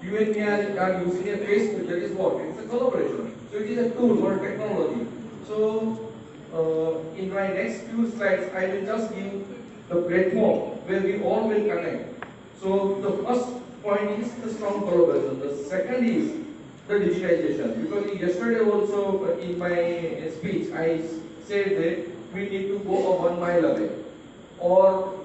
You and me are using a Facebook, that is what? It's a collaboration. So it is a tool or technology. So in my next few slides, I will just give the platform where we all will connect. So the first point is the strong collaboration. The second is the digitization. Because yesterday also in my speech, I said that we need to go a 1 mile away. Or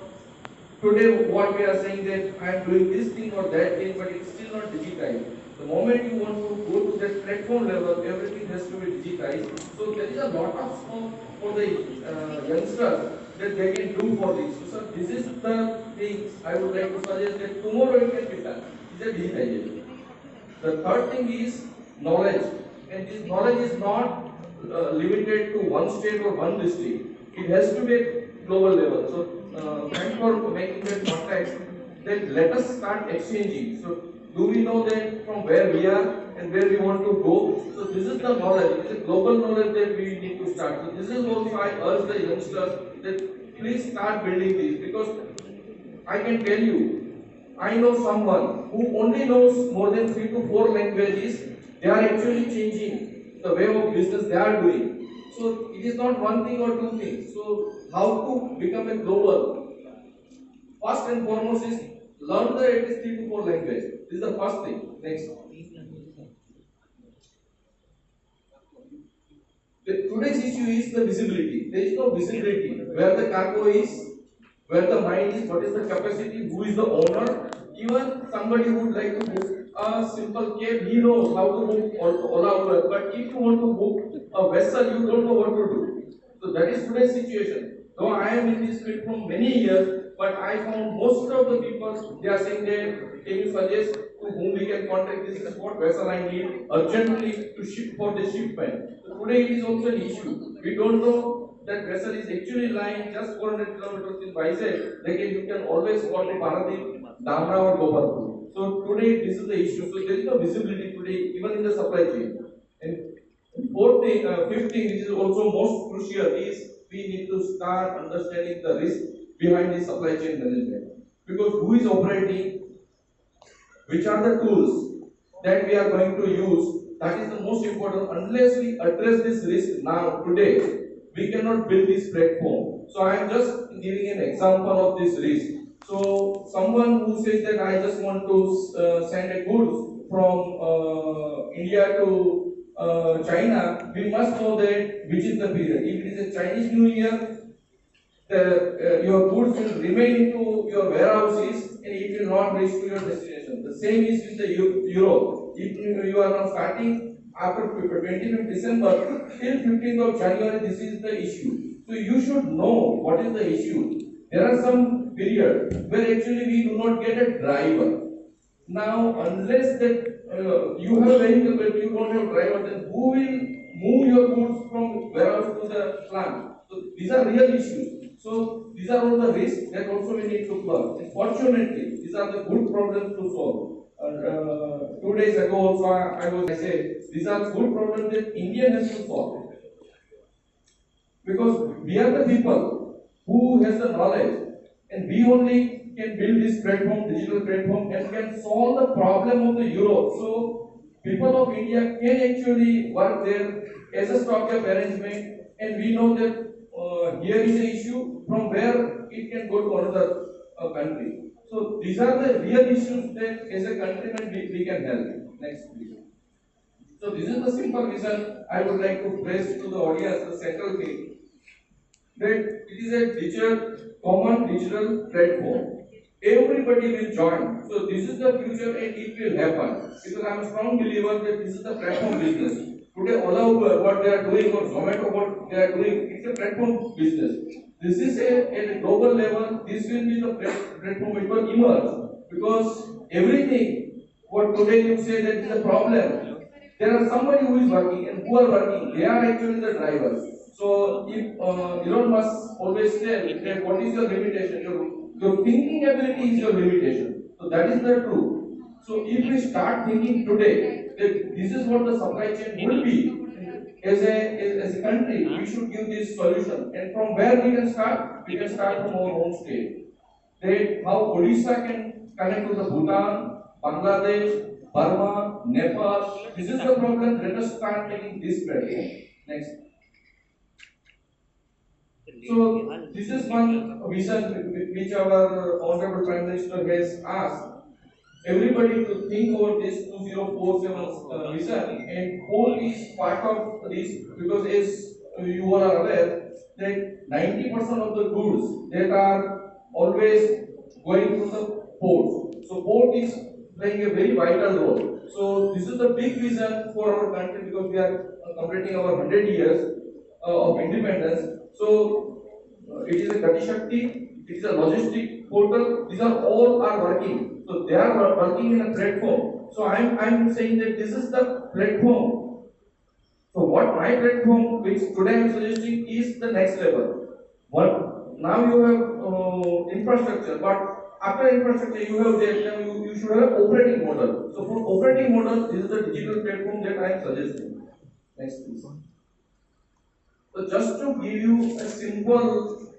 today, what we are saying that I am doing this thing or that thing, but it's still not digitized. The moment you want to go to that platform level, everything has to be digitized. So there is a lot of scope for the youngsters that they can do for this. So this is the things I would like to suggest that tomorrow it can be done. Is a digitization. The third thing is knowledge, and this knowledge is not limited to one state or one district. It has to be at global level. So, thanks for making that context. Then let us start exchanging. So, do we know that from where we are and where we want to go? So, this is the knowledge. It is a global knowledge that we need to start. So, this is also I urge the youngsters that please start building this, because I can tell you, I know someone who only knows more than 3 to 4 languages. They are actually changing the way of business they are doing. So it is not one thing or two things. So how to become a global? First and foremost is learn the at least 3 to 4 languages. This is the first thing. Next. Today's issue is the visibility. There is no visibility. Where the cargo is, where the mine is, what is the capacity, who is the owner. Even somebody who would like to book a simple cab, he knows how to book Ola Uber. But if you want to book a vessel, you don't know what to do. So that is today's situation. Though I am in this field for many years, but I found most of the people, they are saying that, can you suggest to whom we can contact, this is what vessel I need urgently to ship for the shipment. So today it is also an issue. We don't know that vessel is actually lying just 400 kilometers in Vizag. Like you can always call the Paradip, Dhamra or Gopalpur. So today this is the issue. So there is no visibility today even in the supply chain. And fifth thing, which is also most crucial, is we need to start understanding the risk behind the supply chain management. Because who is operating, which are the tools that we are going to use, that is the most important. Unless we address this risk now, today, we cannot build this platform. So I am just giving an example of this risk. So someone who says that I just want to send a goods from India to China, we must know that which is the period. If it is a Chinese New Year, your goods will remain into your warehouses and it will not reach to your destination. The same is with the Europe. If you are now starting after 25th December till 15th of January, this is the issue. So you should know what is the issue. There are some periods where actually we do not get a driver. Now, unless that you have a vehicle but you don't have driver, then who will move your goods from warehouse to the plant? So these are real issues. So these are all the risks that also we need to plug. And fortunately, these are the good problems to solve. 2 days ago also I said these are good problems that India has to solve. Because we are the people who has the knowledge, and we only can build this platform, digital platform, and can solve the problem of the Europe. So people of India can actually work there as a stopgap arrangement, and we know that here is the issue from where it can go to another country. So these are the real issues that as a countryman we can help. Next, please. So this is the simple reason I would like to place to the audience the central thing, that it is a common digital platform. Everybody will join. So this is the future and it will happen. Because I am a strong believer that this is the platform business. Today, Ola Uber, what they are doing, or Zomato, what they are doing, it's a platform business. This is at a global level, this will be the platform, it will emerge. Because everything, what today you say that is a problem, there are somebody who is working, and who are working, they are actually the drivers. So if Elon Musk always tell that what is your limitation? Your thinking ability is your limitation. So that is the truth. So if we start thinking today that this is what the supply chain will be, as a country, we should give this solution. And from where we can start? We can start from our home state. That how Odisha can connect to the Bhutan, Bangladesh, Burma, Nepal. This is the problem. Let us start taking this platform. Next. So this is one vision which our Honorable Prime Minister has asked everybody to think about this 2047 vision, and coal is part of this because as you all are aware that 90% of the goods that are always going through the port. So port is playing a very vital role. So this is the big vision for our country because we are completing our 100 years of independence. So it is a Gati Shakti, it is a logistic portal. These are all are working. So they are working in a platform. So I'm saying that this is the platform. So what my platform, which today I'm suggesting, is the next level. What now you have infrastructure, but after infrastructure you have data. You should have operating model. So for operating model, this is the digital platform that I am suggesting. Next, please. So just to give you a simple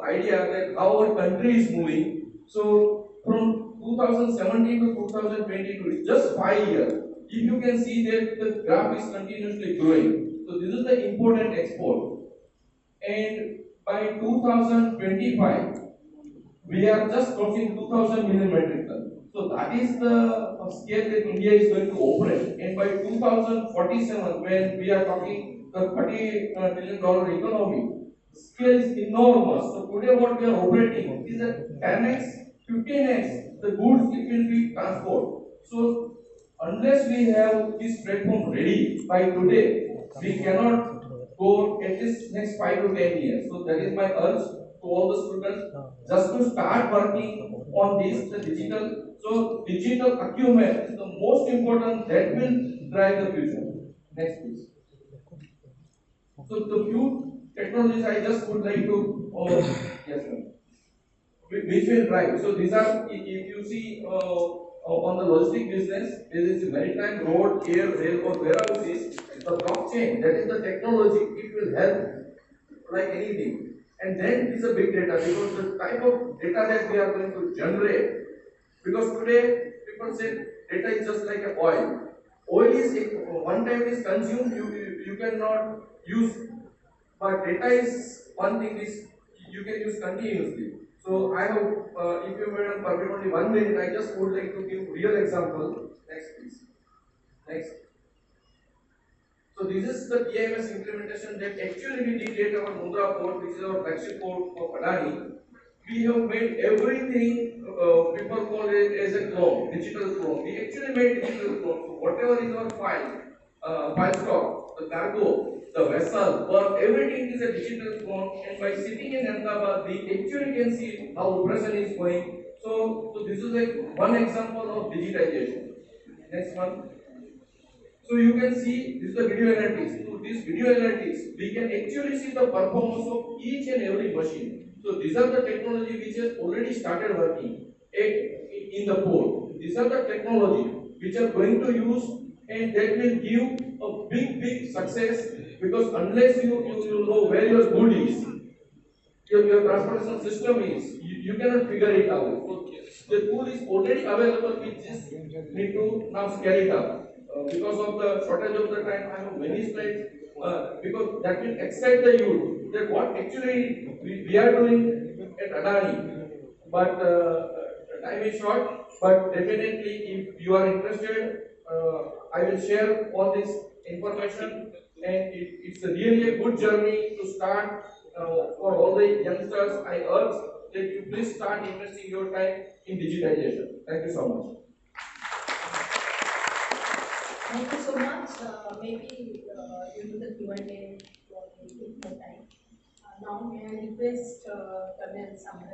idea that how our country is moving. So from 2017 to 2022, it's just 5 years. If you can see that the graph is continuously growing. So this is the import and export. And by 2025, we are just crossing 2000 million metric ton. So that is the scale that India is going to operate. And by 2047, when we are talking the $30 trillion economy, scale is enormous. So today what we are operating is a 10x, 15x the goods it will be transport. So unless we have this platform ready by today, we cannot go at least next 5 to 10 years. So that is my urge to all the students just to start working on this the digital. So digital acumen is the most important that will drive the future. Next please. So the few technologies I just would like to yes sir, which will drive. So these are if you see on the logistic business, there is maritime, road, air, rail or warehouses, the blockchain that is the technology, it will help like anything. And then it is a big data because the type of data that we are going to generate. Because today people say data is just like a oil. Oil is one time it is consumed, you cannot use. But data is one thing is you can use continuously. So I have, if you may permit only 1 minute, I just would like to give real example. Next, please. Next. So this is the PMS implementation that actually we did at our Mundra port, which is our flagship port for Adani. We have made everything people call it as a clone, digital clone. We actually made digital clone. So whatever is our file stock, the cargo, the vessel, work, everything is a digital clone. And by sitting in Ahmedabad, we actually can see how operation is going. So this is like one example of digitization. Next one. So you can see this is the video analytics. So this video analytics, we can actually see the performance of each and every machine. So these are the technology which has already started working in the port. These are the technology which are going to use and that will give a big success because unless you know where your good is, your transportation system is, you cannot figure it out. So the tool is already available, we just need to now scale it up. Because of the shortage of the time, I have many slides because that will excite the youth that what actually we are doing at Adani. But time is short, but definitely if you are interested, I will share all this information and it's a really a good journey to start for all the youngsters. I urge that you please start investing your time in digitization. Thank you so much. Thank you so much. Maybe due to the Q&A, we will take more time. Now may I request Colonel Samrat